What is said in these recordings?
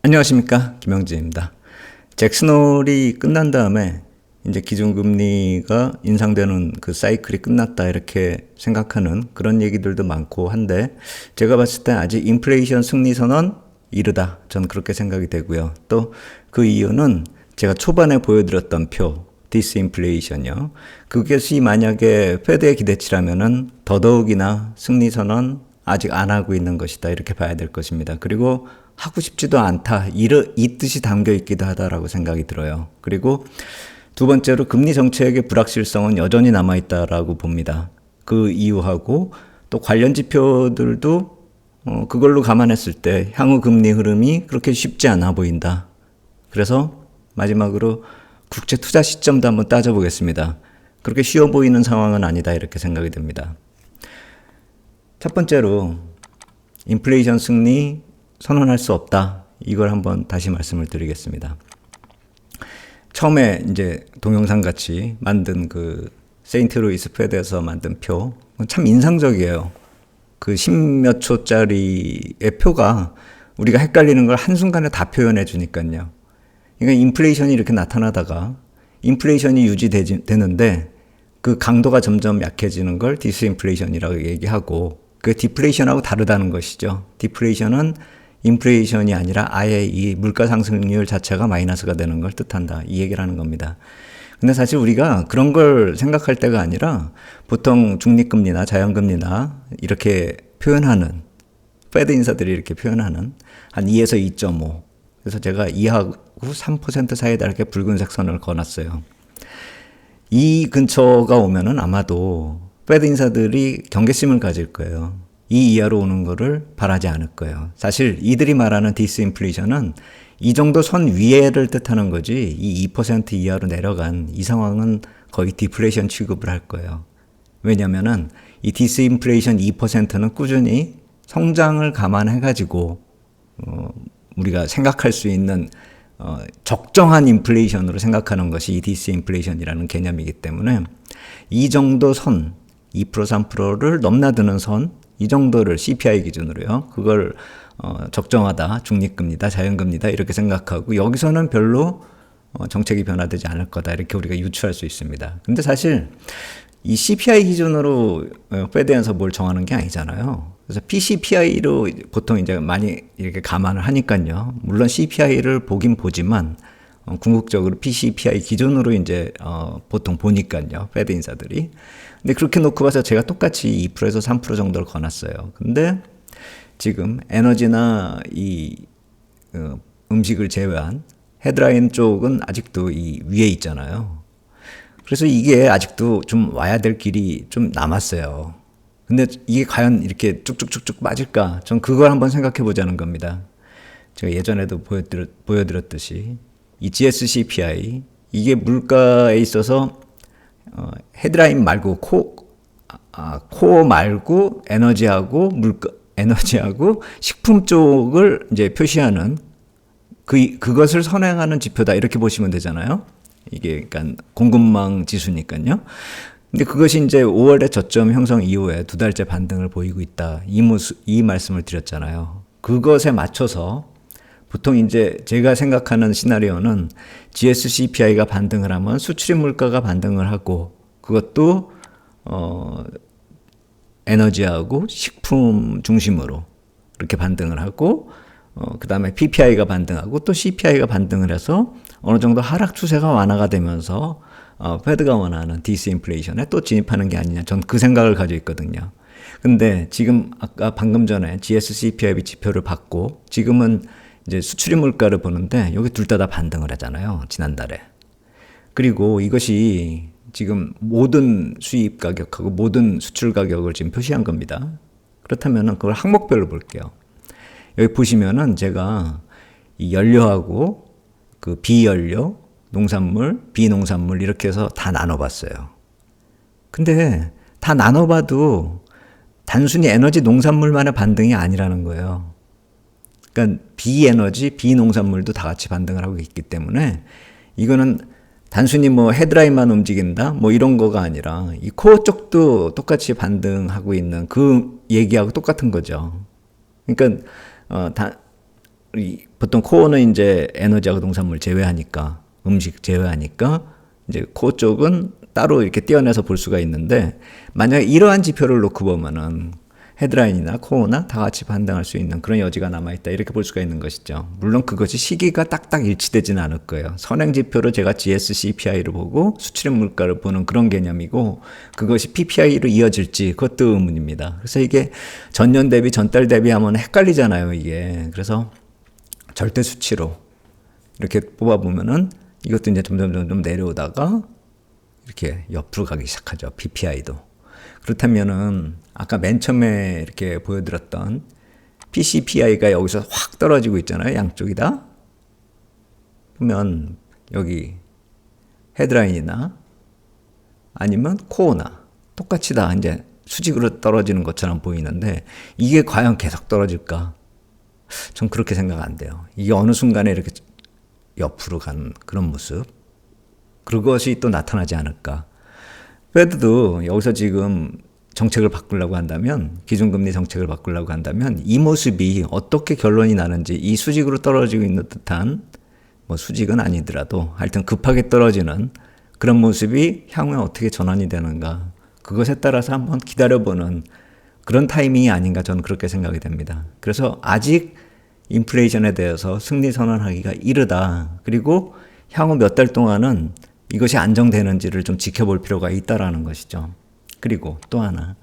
안녕하십니까, 김영진입니다. 잭슨홀이 끝난 다음에 이제 기준금리가 인상되는 그 사이클이 끝났다 이렇게 생각하는 그런 얘기들도 많고 한데, 제가 봤을 때 아직 인플레이션 승리선언 이르다, 전 그렇게 생각이 되고요. 또 그 이유는 제가 초반에 보여드렸던 표 디스인플레이션이요, 그것이 만약에 페드의 기대치라면은 더더욱이나 승리선언 아직 안 하고 있는 것이다 이렇게 봐야 될 것입니다. 그리고 하고 싶지도 않다, 이 뜻이 담겨 있기도 하다라고 생각이 들어요. 그리고 두 번째로 금리 정책의 불확실성은 여전히 남아있다라고 봅니다. 그 이유하고 또 관련 지표들도 그걸로 감안했을 때 향후 금리 흐름이 그렇게 쉽지 않아 보인다. 그래서 마지막으로 국채 투자 시점도 한번 따져보겠습니다. 그렇게 쉬워 보이는 상황은 아니다 이렇게 생각이 됩니다. 첫 번째로 인플레이션 승리 선언할 수 없다. 이걸 한번 다시 말씀을 드리겠습니다. 처음에 이제 동영상 같이 만든 그 세인트루이스 페드에서 만든 표, 참 인상적이에요. 그 십몇 초짜리의 표가 우리가 헷갈리는 걸 한순간에 다 표현해 주니까요. 그러니까 인플레이션이 이렇게 나타나다가 인플레이션이 유지되는데 그 강도가 점점 약해지는 걸 디스인플레이션이라고 얘기하고, 그 디플레이션하고 다르다는 것이죠. 디플레이션은 인플레이션이 아니라 아예 이 물가 상승률 자체가 마이너스가 되는 걸 뜻한다, 이 얘기를 하는 겁니다. 근데 사실 우리가 그런 걸 생각할 때가 아니라 보통 중립금리나 자연금리나 이렇게 표현하는, 페드 인사들이 이렇게 표현하는 한 2에서 2.5, 그래서 제가 2하고 3% 사이에 이렇게 붉은색 선을 그어놨어요. 이 근처가 오면은 아마도 페드 인사들이 경계심을 가질 거예요. 이 이하로 오는 거를 바라지 않을 거예요. 사실 이들이 말하는 디스인플레이션은 이 정도 선 위에를 뜻하는 거지, 이 2% 이하로 내려간 이 상황은 거의 디플레이션 취급을 할 거예요. 왜냐면은 이 디스인플레이션 2%는 꾸준히 성장을 감안해가지고 우리가 생각할 수 있는 적정한 인플레이션으로 생각하는 것이 이 디스인플레이션이라는 개념이기 때문에 이 정도 선, 2% 3%를 넘나드는 선, 이 정도를 CPI 기준으로요, 그걸 적정하다, 중립금리다, 자연금리다 이렇게 생각하고, 여기서는 별로 정책이 변화되지 않을 거다 이렇게 우리가 유추할 수 있습니다. 근데 사실 이 CPI 기준으로 페드에서 뭘 정하는 게 아니잖아요. 그래서 PCPI로 보통 이제 많이 이렇게 감안을 하니까요. 물론 CPI를 보긴 보지만 궁극적으로 PCPI 기준으로 이제 보통 보니까요, 페드 인사들이. 근데 그렇게 놓고 봐서 제가 똑같이 2%에서 3% 정도를 거놨어요. 근데 지금 에너지나 이 음식을 제외한 헤드라인 쪽은 아직도 이 위에 있잖아요. 그래서 이게 아직도 좀 와야 될 길이 좀 남았어요. 근데 이게 과연 이렇게 쭉쭉쭉쭉 빠질까? 전 그걸 한번 생각해 보자는 겁니다. 제가 예전에도 보여드렸듯이 이 GSCPI, 이게 물가에 있어서 헤드라인 말고 코어 말고 에너지하고 식품 쪽을 이제 표시하는 그것을 선행하는 지표다 이렇게 보시면 되잖아요. 이게 그러니까 공급망 지수니까요. 근데 그것이 이제 5월에 저점 형성 이후에 두 달째 반등을 보이고 있다, 이 말씀을 드렸잖아요. 그것에 맞춰서 보통 이제 제가 생각하는 시나리오는 GSCPI가 반등을 하면 수출입 물가가 반등을 하고, 그것도 에너지하고 식품 중심으로 이렇게 반등을 하고, 그 다음에 PPI가 반등하고 또 CPI가 반등을 해서 어느 정도 하락 추세가 완화가 되면서 페드가 원하는 디스인플레이션에 또 진입하는 게 아니냐, 전 그 생각을 가지고 있거든요. 근데 지금 아까 방금 전에 GSCPI 지표를 받고 지금은 이제 수출입 물가를 보는데 여기 둘 다 반등을 하잖아요, 지난달에. 그리고 이것이 지금 모든 수입 가격하고 모든 수출 가격을 지금 표시한 겁니다. 그렇다면은 그걸 항목별로 볼게요. 여기 보시면은 제가 이 연료하고 그 비연료, 농산물, 비농산물 이렇게 해서 다 나눠봤어요. 근데 다 나눠봐도 단순히 에너지 농산물만의 반등이 아니라는 거예요. 그러니까 비에너지, 비농산물도 다 같이 반등을 하고 있기 때문에 이거는 단순히 뭐 헤드라인만 움직인다 뭐 이런 거가 아니라 이 코어 쪽도 똑같이 반등하고 있는 그 얘기하고 똑같은 거죠. 그러니까 보통 코어는 이제 에너지하고 농산물 제외하니까, 음식 제외하니까, 이제 코어 쪽은 따로 이렇게 떼어내서 볼 수가 있는데, 만약에 이러한 지표를 놓고 보면은 헤드라인이나 코어나 다 같이 반등할 수 있는 그런 여지가 남아있다. 이렇게 볼 수가 있는 것이죠. 물론 그것이 시기가 딱딱 일치되지는 않을 거예요. 선행지표로 제가 GSCPI를 보고 수출입 물가를 보는 그런 개념이고, 그것이 PPI로 이어질지 그것도 의문입니다. 그래서 이게 전년 대비 전달 대비 하면 헷갈리잖아요, 이게. 그래서 절대 수치로 이렇게 뽑아보면은 이것도 이제 점점 내려오다가 이렇게 옆으로 가기 시작하죠. PPI도. 그렇다면은 아까 맨 처음에 이렇게 보여드렸던 PCPI가 여기서 확 떨어지고 있잖아요. 양쪽이 다. 그러면 여기 헤드라인이나 아니면 코어나 똑같이 다 이제 수직으로 떨어지는 것처럼 보이는데, 이게 과연 계속 떨어질까? 전 그렇게 생각 안 돼요. 이게 어느 순간에 이렇게 옆으로 가는 그런 모습, 그것이 또 나타나지 않을까. 페드도 여기서 지금 정책을 바꾸려고 한다면, 기준금리 정책을 바꾸려고 한다면 이 모습이 어떻게 결론이 나는지, 이 수직으로 떨어지고 있는 듯한, 뭐 수직은 아니더라도 하여튼 급하게 떨어지는 그런 모습이 향후에 어떻게 전환이 되는가, 그것에 따라서 한번 기다려보는 그런 타이밍이 아닌가, 저는 그렇게 생각이 됩니다. 그래서 아직 인플레이션에 대해서 승리 선언하기가 이르다. 그리고 향후 몇 달 동안은 이것이 안정되는지를 좀 지켜볼 필요가 있다라는 것이죠. 그리고 또 하나,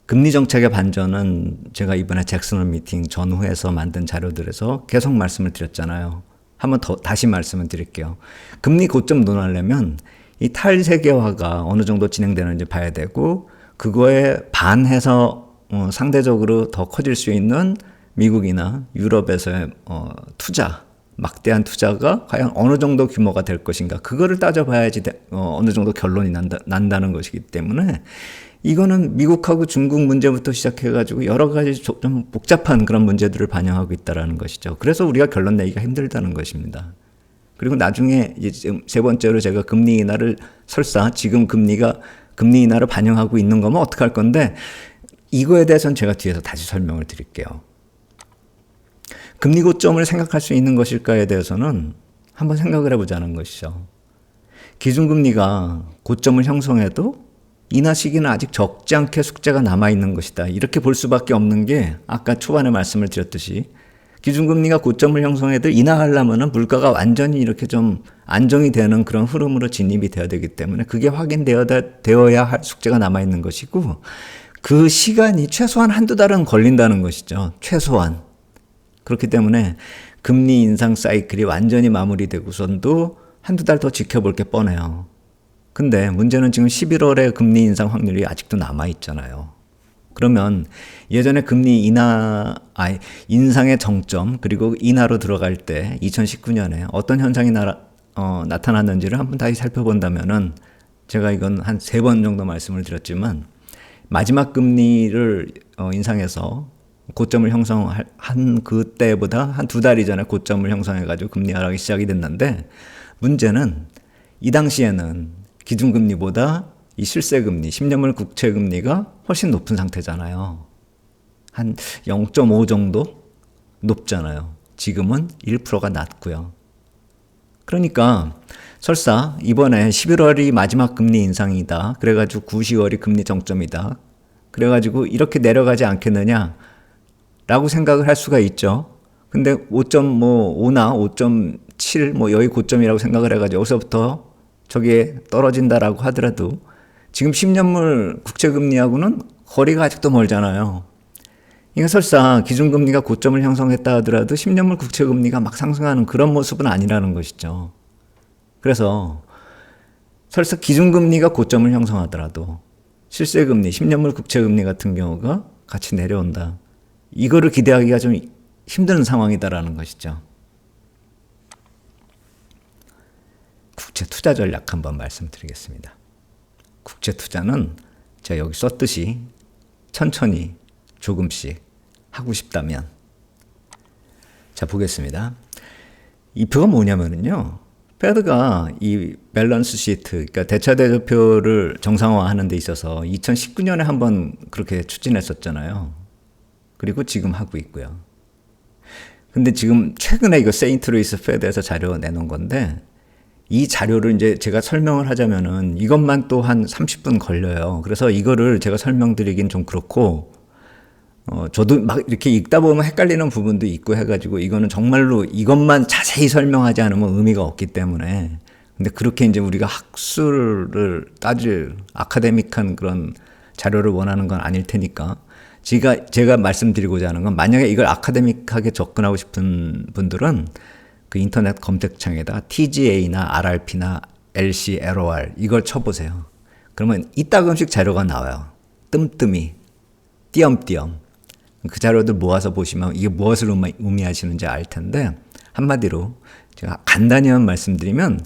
금리 정책의 반전은 제가 이번에 잭슨홀 미팅 전후에서 만든 자료들에서 계속 말씀을 드렸잖아요. 한번 더 다시 말씀을 드릴게요. 금리 고점 논하려면 이 탈세계화가 어느 정도 진행되는지 봐야 되고, 그거에 반해서 상대적으로 더 커질 수 있는 미국이나 유럽에서의 투자, 막대한 투자가 과연 어느 정도 규모가 될 것인가, 그거를 따져봐야지 어느 정도 결론이 난다는 것이기 때문에, 이거는 미국하고 중국 문제부터 시작해가지고 여러 가지 좀 복잡한 그런 문제들을 반영하고 있다는 것이죠. 그래서 우리가 결론 내기가 힘들다는 것입니다. 그리고 나중에 이제 세 번째로 제가 금리 인하를 설사 지금 금리 인하를 반영하고 있는 거면 어떡할 건데, 이거에 대해서는 제가 뒤에서 다시 설명을 드릴게요. 금리 고점을 생각할 수 있는 것일까에 대해서는 한번 생각을 해보자는 것이죠. 기준금리가 고점을 형성해도 인하 시기는 아직 적지 않게 숙제가 남아있는 것이다. 이렇게 볼 수밖에 없는 게, 아까 초반에 말씀을 드렸듯이 기준금리가 고점을 형성해도 인하하려면 물가가 완전히 이렇게 좀 안정이 되는 그런 흐름으로 진입이 되어야 되기 때문에, 그게 확인되어야 할 숙제가 남아있는 것이고, 그 시간이 최소한 한두 달은 걸린다는 것이죠. 최소한. 그렇기 때문에 금리 인상 사이클이 완전히 마무리되고선도 한두 달 더 지켜볼 게 뻔해요. 근데 문제는 지금 11월에 금리 인상 확률이 아직도 남아있잖아요. 그러면 예전에 금리 인상의 정점, 그리고 인하로 들어갈 때 2019년에 어떤 현상이 나타났는지를 한번 다시 살펴본다면은, 제가 이건 한 3번 정도 말씀을 드렸지만, 마지막 금리를 인상해서 고점을 형성한 그때보다 한 2달 이전에 고점을 형성해가지고 금리 하락이 시작이 됐는데, 문제는 이 당시에는 기준금리보다 이 실세금리, 10년물 국채금리가 훨씬 높은 상태잖아요. 한 0.5 정도 높잖아요. 지금은 1%가 낮고요. 그러니까 설사 이번에 11월이 마지막 금리 인상이다, 그래가지고 9, 10월이 금리 정점이다, 그래가지고 이렇게 내려가지 않겠느냐 라고 생각을 할 수가 있죠. 근데 5.5나 5.7 뭐 여기 고점이라고 생각을 해가지고 여기서부터 저게 떨어진다라고 하더라도 지금 10년물 국채금리하고는 거리가 아직도 멀잖아요. 이게 설사 기준금리가 고점을 형성했다 하더라도 10년물 국채금리가 막 상승하는 그런 모습은 아니라는 것이죠. 그래서 설사 기준금리가 고점을 형성하더라도 실세금리, 10년물 국채금리 같은 경우가 같이 내려온다, 이거를 기대하기가 좀 힘든 상황이다라는 것이죠. 국채 투자 전략 한번 말씀드리겠습니다. 국채 투자는 제가 여기 썼듯이 천천히 조금씩 하고 싶다면, 자 보겠습니다. 이 표가 뭐냐면요, 페드가 이 밸런스 시트, 그러니까 대차대조표를 정상화하는 데 있어서 2019년에 한번 그렇게 추진했었잖아요. 그리고 지금 하고 있고요. 근데 지금 최근에 이거 세인트루이스 페드에서 자료 내놓은 건데 이 자료를 이제 제가 설명을 하자면은 이것만 또 한 30분 걸려요. 그래서 이거를 제가 설명드리긴 좀 그렇고 저도 막 이렇게 읽다 보면 헷갈리는 부분도 있고 해가지고 이거는 정말로 이것만 자세히 설명하지 않으면 의미가 없기 때문에 근데 그렇게 이제 우리가 학술을 따질 아카데믹한 그런 자료를 원하는 건 아닐 테니까 제가 말씀드리고자 하는 건 만약에 이걸 아카데믹하게 접근하고 싶은 분들은 그 인터넷 검색창에다 TGA나 RRP나 LCLOR 이걸 쳐보세요. 그러면 이따금씩 자료가 나와요. 뜸뜸이, 띄엄띄엄. 그 자료들 모아서 보시면 이게 무엇을 의미하시는지 알 텐데 한마디로 제가 간단히만 말씀드리면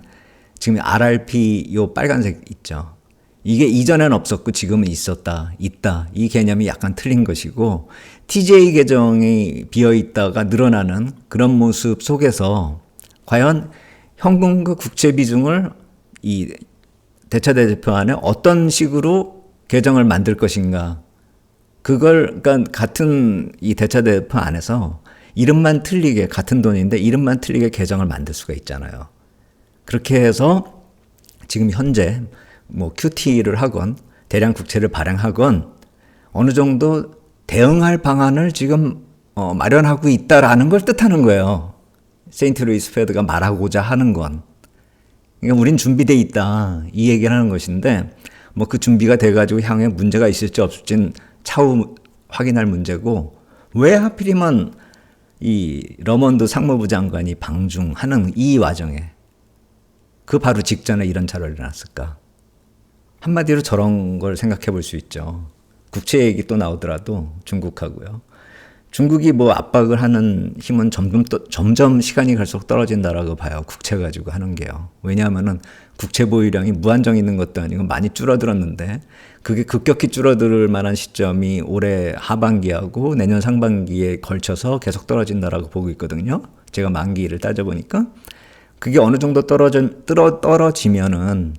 지금 RRP 요 빨간색 있죠. 이게 이전엔 없었고 지금은 있었다, 있다. 이 개념이 약간 틀린 것이고 TJ 계정이 비어있다가 늘어나는 그런 모습 속에서 과연 현금과 국채 비중을 이 대차대 대표 안에 어떤 식으로 계정을 만들 것인가. 그걸 그러니까 같은 이 대차대 대표 안에서 이름만 틀리게 같은 돈인데 이름만 틀리게 계정을 만들 수가 있잖아요. 그렇게 해서 지금 현재 뭐 QT를 하건 대량 국채를 발행하건 어느 정도 대응할 방안을 지금 마련하고 있다라는 걸 뜻하는 거예요. 세인트루이스 페드가 말하고자 하는 건. 그러니까 우린 준비돼 있다 이 얘기를 하는 것인데 뭐 그 준비가 돼가지고 향후에 문제가 있을지 없을지는 차후 확인할 문제고 왜 하필이면 이 러먼드 상무부 장관이 방중하는 이 와중에 그 바로 직전에 이런 자료를 내놨을까? 한마디로 저런 걸 생각해 볼 수 있죠. 국채 얘기 또 나오더라도 중국하고요. 중국이 뭐 압박을 하는 힘은 점점 시간이 갈수록 떨어진다라고 봐요. 국채 가지고 하는 게요. 왜냐하면은 국채 보유량이 무한정 있는 것도 아니고 많이 줄어들었는데 그게 급격히 줄어들 만한 시점이 올해 하반기하고 내년 상반기에 걸쳐서 계속 떨어진다라고 보고 있거든요. 제가 만기를 따져보니까 그게 어느 정도 떨어지면은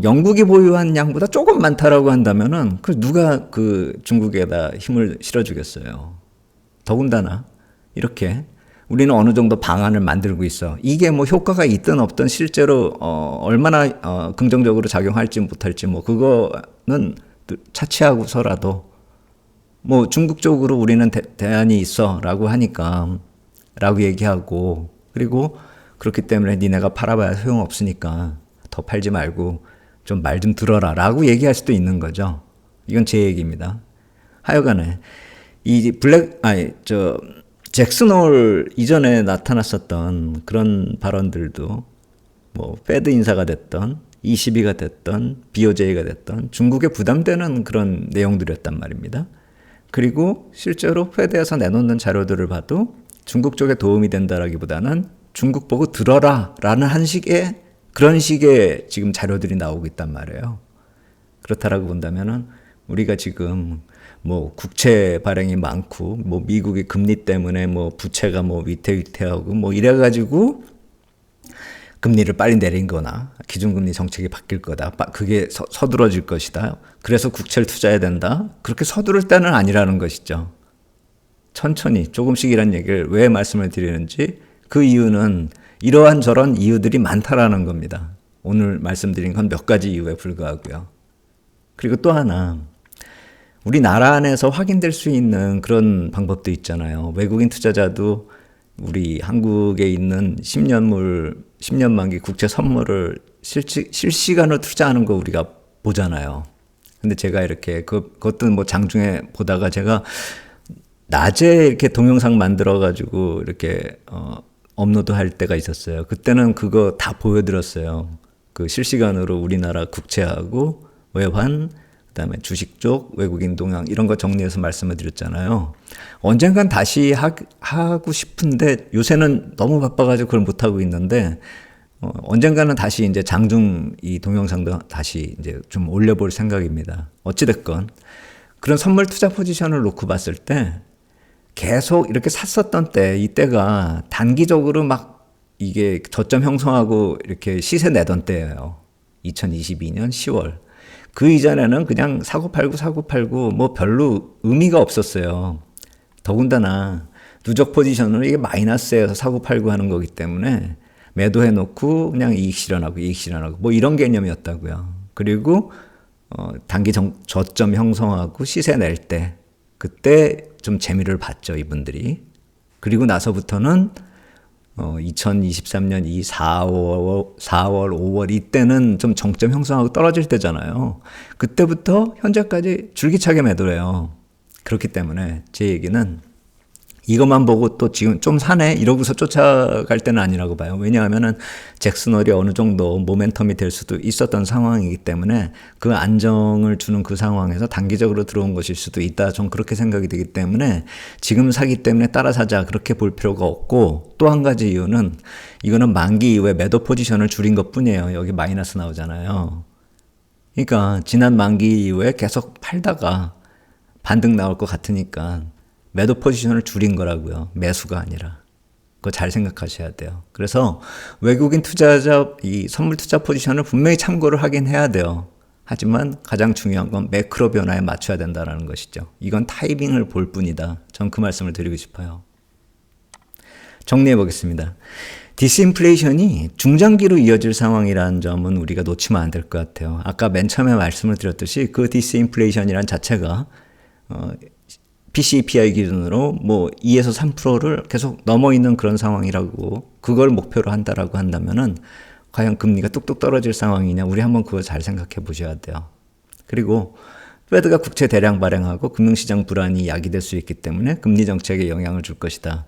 영국이 보유한 양보다 조금 많다라고 한다면은 그 누가 그 중국에다 힘을 실어주겠어요. 더군다나 이렇게 우리는 어느 정도 방안을 만들고 있어. 이게 뭐 효과가 있든 없든 실제로 얼마나 긍정적으로 작용할지 못할지 뭐 그거는 차치하고서라도 뭐 중국 쪽으로 우리는 대안이 있어라고 하니까 라고 얘기하고 그리고 그렇기 때문에 니네가 팔아봐야 소용없으니까 더 팔지 말고 좀 말 좀 들어라 라고 얘기할 수도 있는 거죠. 이건 제 얘기입니다. 하여간에 잭슨홀 이전에 나타났었던 그런 발언들도 뭐 페드 인사가 됐던 ECB가 됐던 BOJ가 됐던 중국에 부담되는 그런 내용들이었단 말입니다. 그리고 실제로 페드에서 내놓는 자료들을 봐도 중국 쪽에 도움이 된다라기보다는 중국 보고 들어라 라는 그런 식의 지금 자료들이 나오고 있단 말이에요. 그렇다라고 본다면은 우리가 지금 뭐 국채 발행이 많고 뭐 미국의 금리 때문에 뭐 부채가 뭐 위태위태하고 뭐 이래가지고 금리를 빨리 내린 거나 기준금리 정책이 바뀔 거다. 그게 서두러질 것이다. 그래서 국채를 투자해야 된다. 그렇게 서두를 때는 아니라는 것이죠. 천천히 조금씩이란 얘기를 왜 말씀을 드리는지 그 이유는 이러한 저런 이유들이 많다라는 겁니다. 오늘 말씀드린 건 몇 가지 이유에 불과하고요. 그리고 또 하나 우리나라 안에서 확인될 수 있는 그런 방법도 있잖아요. 외국인 투자자도 우리 한국에 있는 10년 만기 국채 선물을 실시간으로 투자하는 거 우리가 보잖아요. 근데 제가 이렇게 그것도 뭐 장중에 보다가 제가 낮에 이렇게 동영상 만들어가지고 이렇게 업로드 할 때가 있었어요. 그때는 그거 다 보여드렸어요. 그 실시간으로 우리나라 국채하고 외환, 그다음에 주식 쪽, 외국인 동향 이런 거 정리해서 말씀을 드렸잖아요. 언젠간 다시 하고 싶은데 요새는 너무 바빠가지고 그걸 못 하고 있는데 언젠가는 다시 이제 장중 이 동영상도 다시 이제 좀 올려볼 생각입니다. 어찌됐건 그런 선물 투자 포지션을 놓고 봤을 때 계속 이렇게 샀었던 때 이때가 단기적으로 막 이게 저점 형성하고 이렇게 시세 내던 때예요. 2022년 10월. 그 이전에는 그냥 사고 팔고 뭐 별로 의미가 없었어요. 더군다나 누적 포지션으로 이게 마이너스에서 사고 팔고 하는 거기 때문에 매도해 놓고 그냥 이익 실현하고 뭐 이런 개념이었다고요. 그리고 단기 저점 형성하고 시세 낼 때 그때 좀 재미를 봤죠, 이분들이. 그리고 나서부터는 2023년 이 4월, 5월 이때는 좀 정점 형성하고 떨어질 때잖아요. 그때부터 현재까지 줄기차게 매도를 해요. 그렇기 때문에 제 얘기는 이것만 보고 또 지금 좀 사네 이러고서 쫓아갈 때는 아니라고 봐요. 왜냐하면은 잭슨홀이 어느 정도 모멘텀이 될 수도 있었던 상황이기 때문에 그 안정을 주는 그 상황에서 단기적으로 들어온 것일 수도 있다. 전 그렇게 생각이 되기 때문에 지금 사기 때문에 따라 사자 그렇게 볼 필요가 없고, 또 한 가지 이유는 이거는 만기 이후에 매도 포지션을 줄인 것 뿐이에요. 여기 마이너스 나오잖아요. 그러니까 지난 만기 이후에 계속 팔다가 반등 나올 것 같으니까 매도 포지션을 줄인 거라고요. 매수가 아니라. 그거 잘 생각하셔야 돼요. 그래서 외국인 투자자 이 선물 투자 포지션을 분명히 참고를 하긴 해야 돼요. 하지만 가장 중요한 건 매크로 변화에 맞춰야 된다는 것이죠. 이건 타이밍을 볼 뿐이다. 전 그 말씀을 드리고 싶어요. 정리해 보겠습니다. 디스인플레이션이 중장기로 이어질 상황이라는 점은 우리가 놓치면 안 될 것 같아요. 아까 맨 처음에 말씀을 드렸듯이 그 디스인플레이션이란 자체가 PCPI 기준으로 뭐 2에서 3%를 계속 넘어 있는 그런 상황이라고, 그걸 목표로 한다라고 한다면은 과연 금리가 뚝뚝 떨어질 상황이냐, 우리 한번 그거 잘 생각해 보셔야 돼요. 그리고 페드가 국채 대량 발행하고 금융시장 불안이 야기될 수 있기 때문에 금리 정책에 영향을 줄 것이다.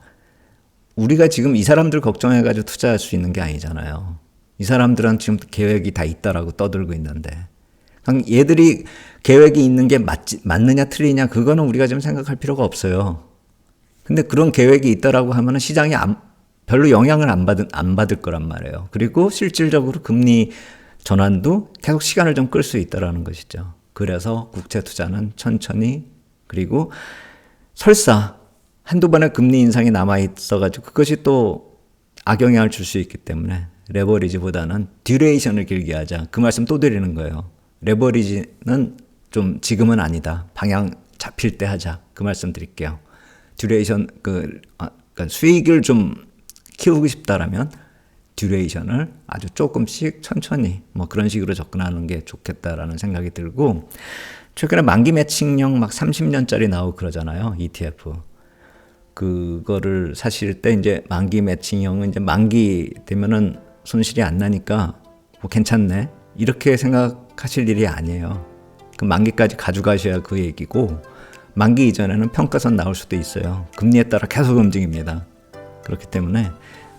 우리가 지금 이 사람들 걱정해가지고 투자할 수 있는 게 아니잖아요. 이 사람들은 지금 계획이 다 있다라고 떠들고 있는데, 얘들이 계획이 있는 게 맞느냐 틀리냐 그거는 우리가 좀 생각할 필요가 없어요. 근데 그런 계획이 있다라고 하면은 시장이 별로 영향을 안 받을 거란 말이에요. 그리고 실질적으로 금리 전환도 계속 시간을 좀 끌 수 있다라는 것이죠. 그래서 국채 투자는 천천히, 그리고 설사 한두 번의 금리 인상이 남아 있어가지고 그것이 또 악영향을 줄 수 있기 때문에 레버리지보다는 듀레이션을 길게 하자. 그 말씀 또 드리는 거예요. 레버리지는 좀 지금은 아니다. 방향 잡힐 때 하자. 그 말씀 드릴게요. 듀레이션, 그러니까 수익을 좀 키우고 싶다라면 듀레이션을 아주 조금씩 천천히 뭐 그런 식으로 접근하는 게 좋겠다라는 생각이 들고, 최근에 만기 매칭형 막 30년짜리 나오고 그러잖아요. ETF. 그거를 사실 때 이제 만기 매칭형은 이제 만기 되면은 손실이 안 나니까 뭐 괜찮네. 이렇게 생각하실 일이 아니에요. 그 만기까지 가져가셔야 그 얘기고, 만기 이전에는 평가선 나올 수도 있어요. 금리에 따라 계속 움직입니다. 그렇기 때문에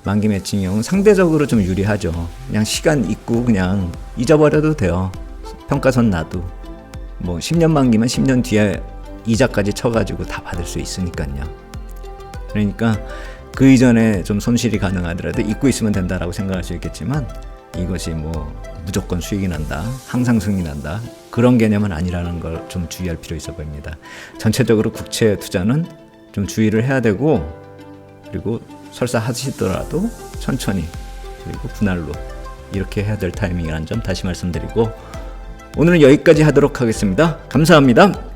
만기 매칭형은 상대적으로 좀 유리하죠. 그냥 시간 있고 그냥 잊어버려도 돼요. 평가선 놔도. 뭐 10년 만기면 10년 뒤에 이자까지 쳐가지고 다 받을 수 있으니까요. 그러니까 그 이전에 좀 손실이 가능하더라도 잊고 있으면 된다라고 생각할 수 있겠지만, 이것이 뭐 무조건 수익이 난다, 항상 승이 난다, 그런 개념은 아니라는 걸 좀 주의할 필요 있어 보입니다. 전체적으로 국채 투자는 좀 주의를 해야 되고, 그리고 설사 하시더라도 천천히 그리고 분할로 이렇게 해야 될 타이밍이라는 점 다시 말씀드리고, 오늘은 여기까지 하도록 하겠습니다. 감사합니다.